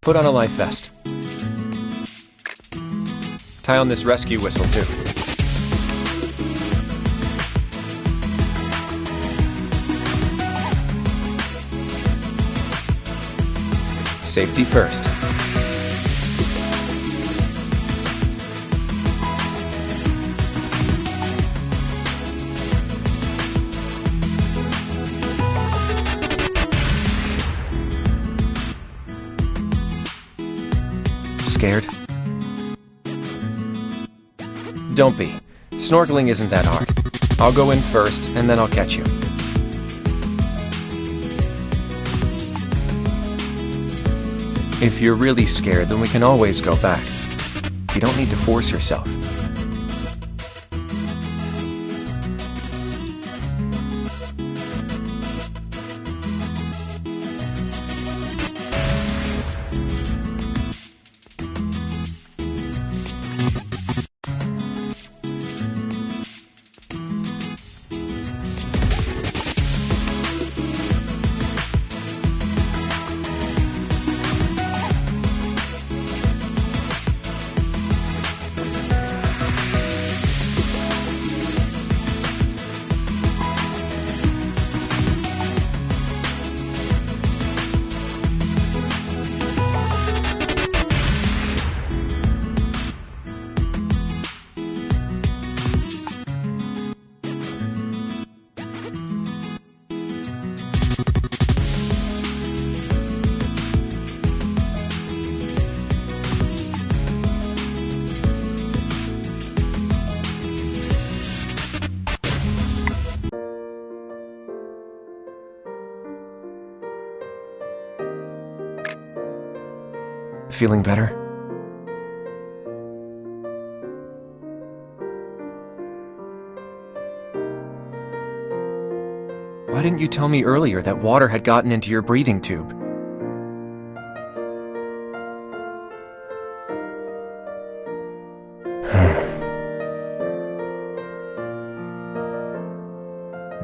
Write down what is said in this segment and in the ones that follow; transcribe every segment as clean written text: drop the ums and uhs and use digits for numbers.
Put on a life vest. Tie on this rescue whistle, too. Safety first. Scared? Don't be. Snorkeling isn't that hard. I'll go in first, and then I'll catch you. If you're really scared, then we can always go back. You don't need to force yourself. Feeling better? Why didn't you tell me earlier that water had gotten into your breathing tube?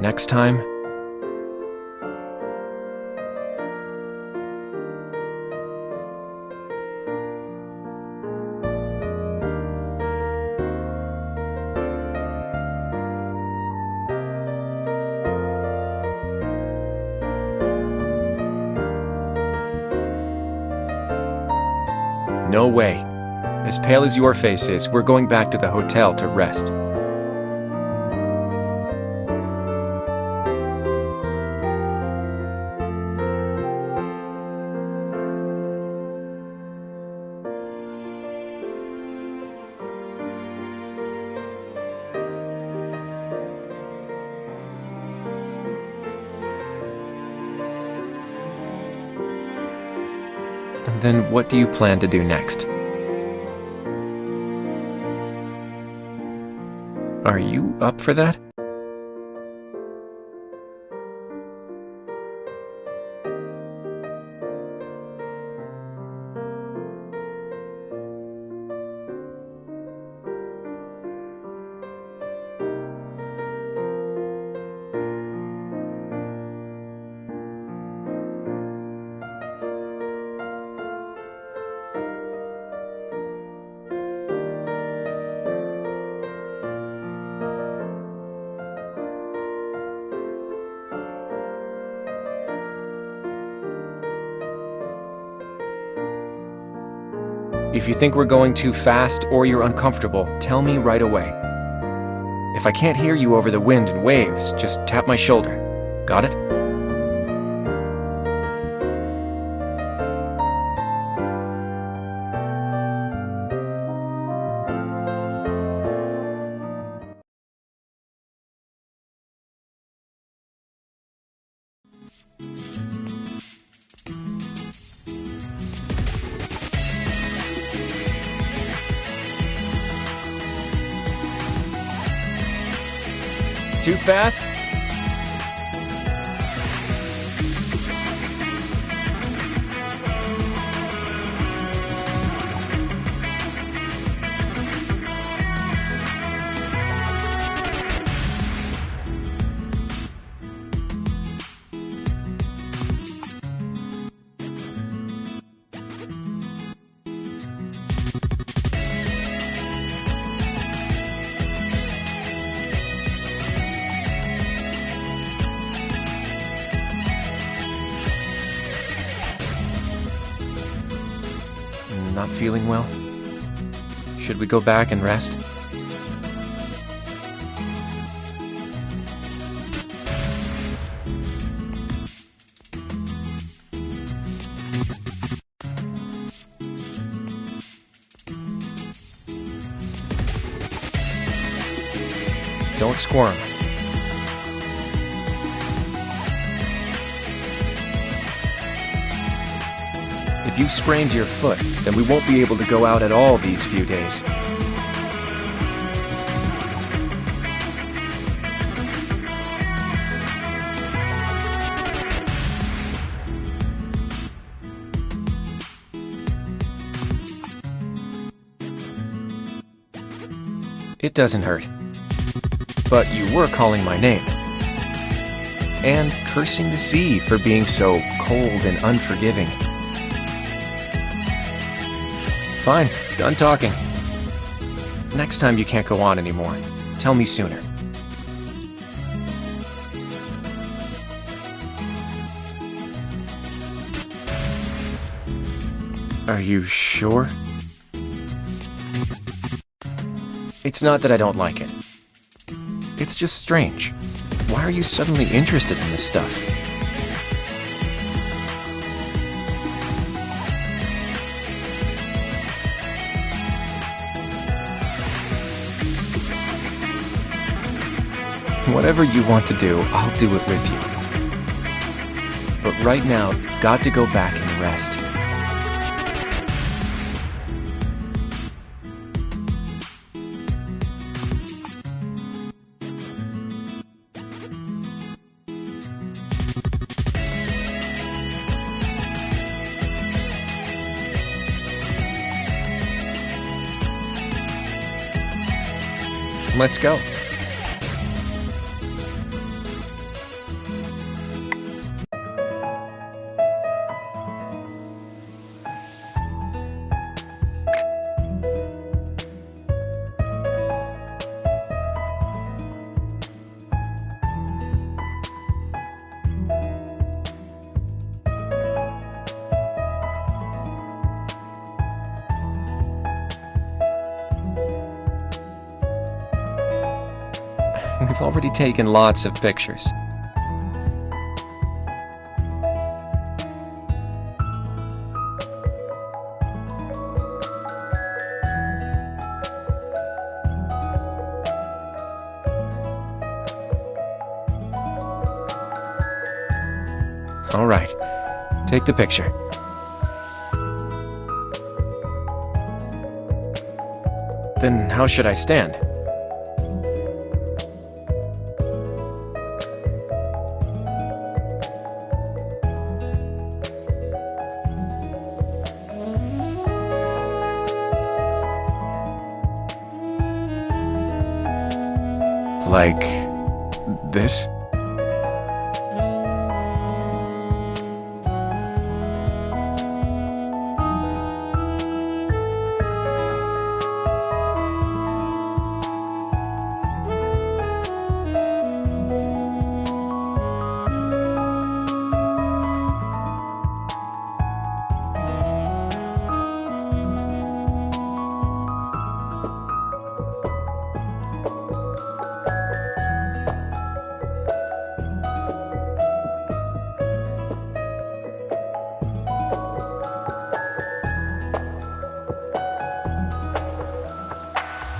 Next time, no way. As pale as your face is, we're going back to the hotel to rest. Then what do you plan to do next? Are you up for that? If you think we're going too fast or you're uncomfortable, tell me right away. If I can't hear you over the wind and waves, just tap my shoulder. Got it? Too fast? not feeling well? Should we go back and rest? Don't squirm. If you've sprained your foot, then we won't be able to go out at all these few days. It doesn't hurt. But you were calling my name. And cursing the sea for being so cold and unforgiving. Fine, done talking. Next time you can't go on anymore, tell me sooner. Are you sure? It's not that I don't like it. It's just strange. Why are you suddenly interested in this stuff? Whatever you want to do, I'll do it with you. But right now, you've got to go back and rest. Let's go. We've already taken lots of pictures. All right, take the picture. Then how should I stand? Like this?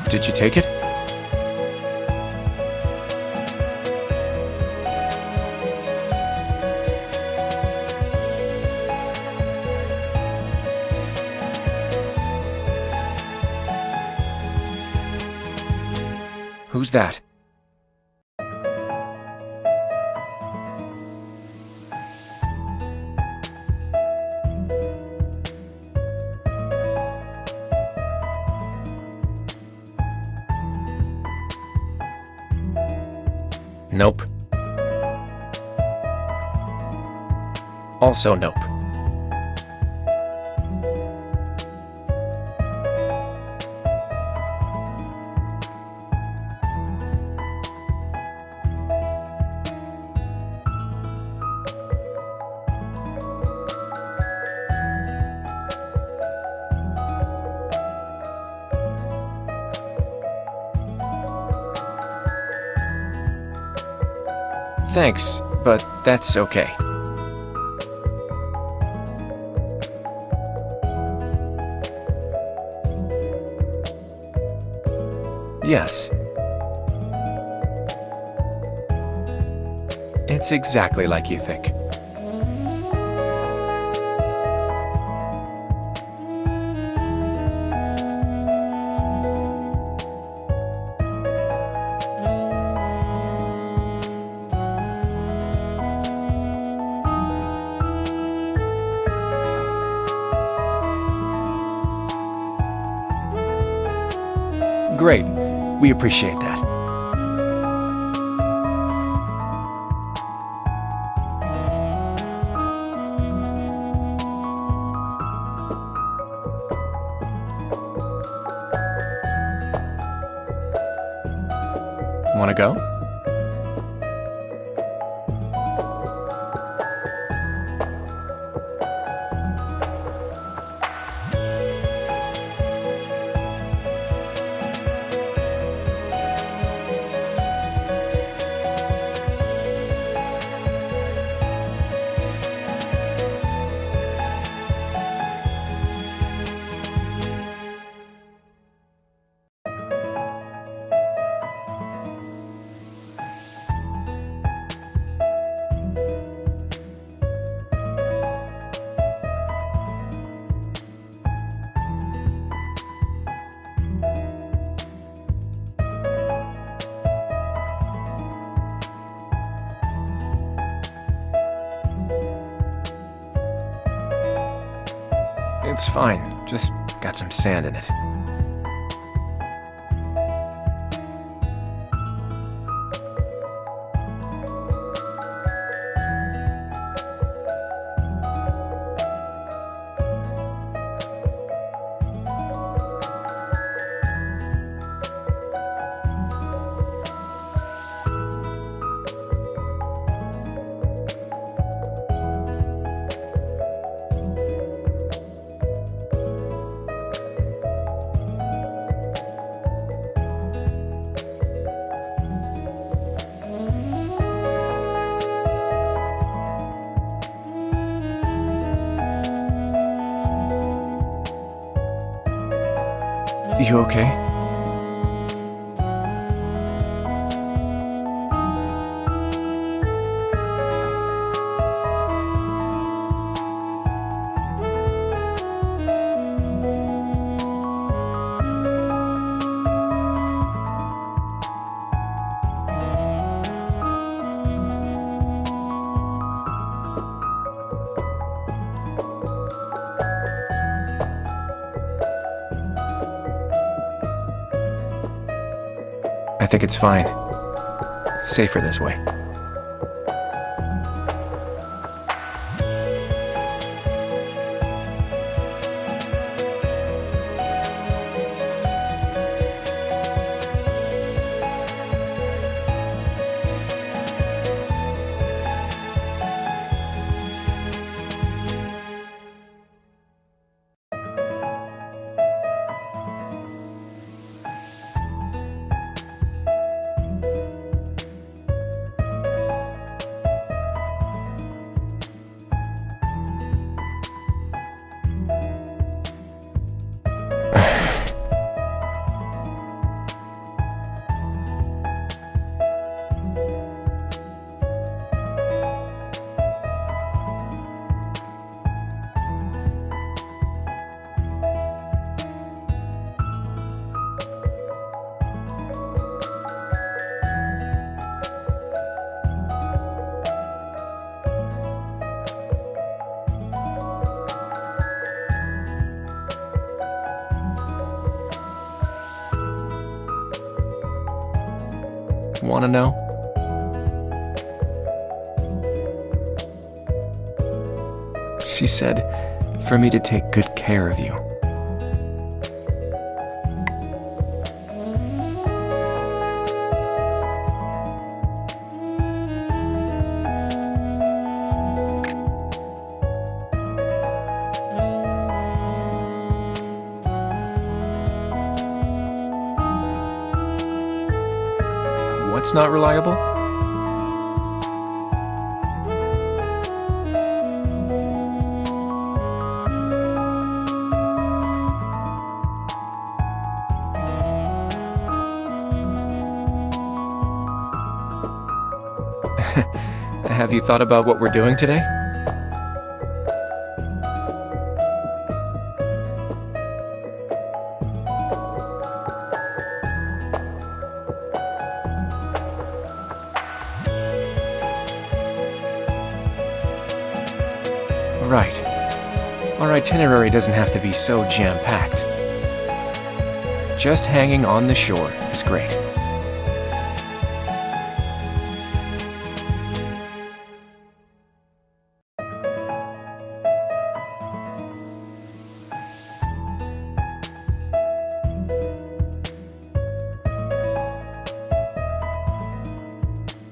Did you take it? Who's that? Nope. Also nope. Thanks, but that's okay. Yes. It's exactly like you think. Great. We appreciate that. Want to go? It's fine. Just got some sand in it. You okay? I think it's fine. Safer this way. Want to know? She said for me to take good care of you. What's not reliable? Have you thought about what we're doing today? Right. Our itinerary doesn't have to be so jam-packed. Just hanging on the shore is great.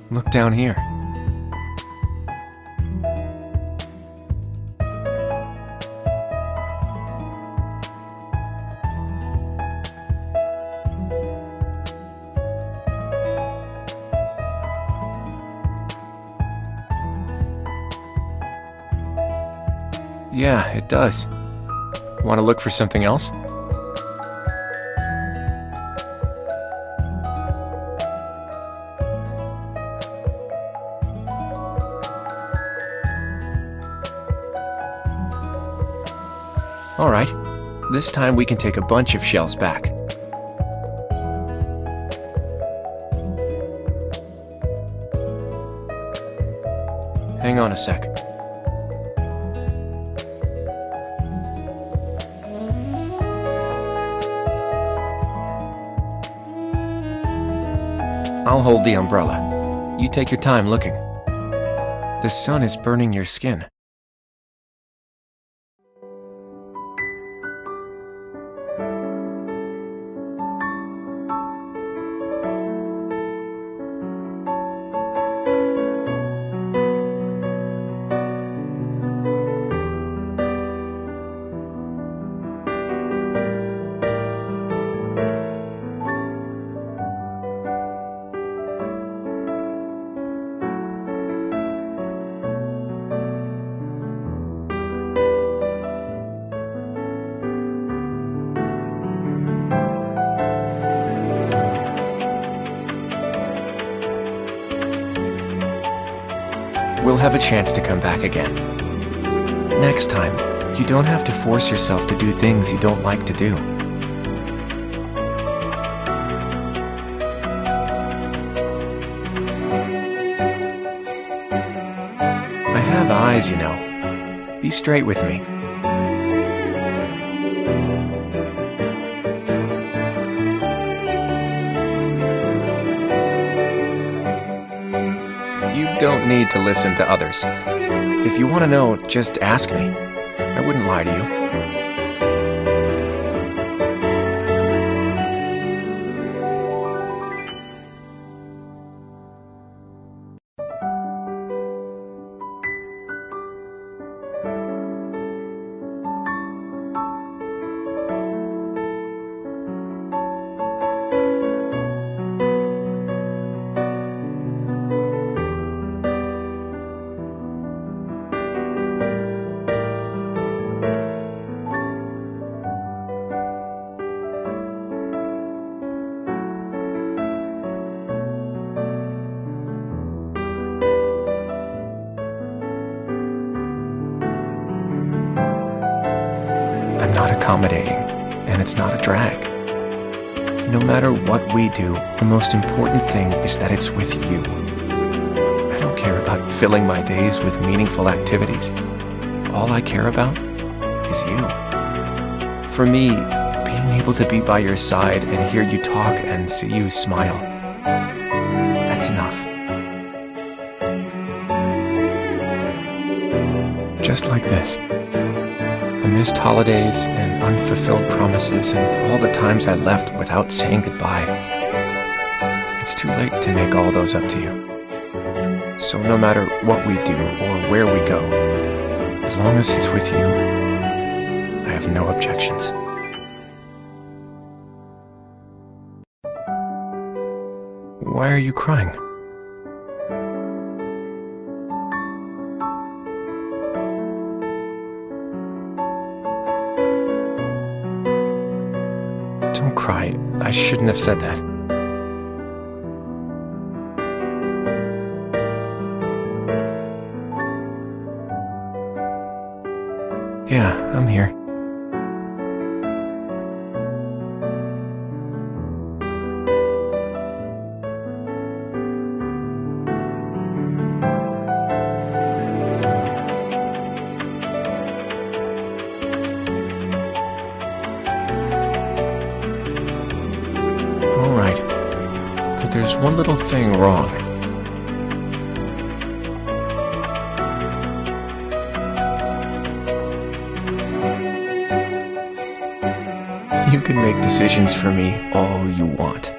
Look down here. Yeah, it does. Want to look for something else? All right. This time we can take a bunch of shells back. Hang on a sec. I'll hold the umbrella. You take your time looking. The sun is burning your skin. We'll have a chance to come back again. Next time, you don't have to force yourself to do things you don't like to do. I have eyes, you know. Be straight with me. You don't need to listen to others. If you want to know, just ask me. I wouldn't lie to you. I'm not accommodating, and it's not a drag. No matter what we do, the most important thing is that it's with you. I don't care about filling my days with meaningful activities. All I care about is you. For me, being able to be by your side and hear you talk and see you smile, that's enough. Just like this. The missed holidays and unfulfilled promises and all the times I left without saying goodbye. It's too late to make all those up to you. So no matter what we do or where we go, as long as it's with you, I have no objections. Why are you crying? Don't cry. I shouldn't have said that. Yeah, I'm here. All right, but there's one little thing wrong. You can make decisions for me all you want.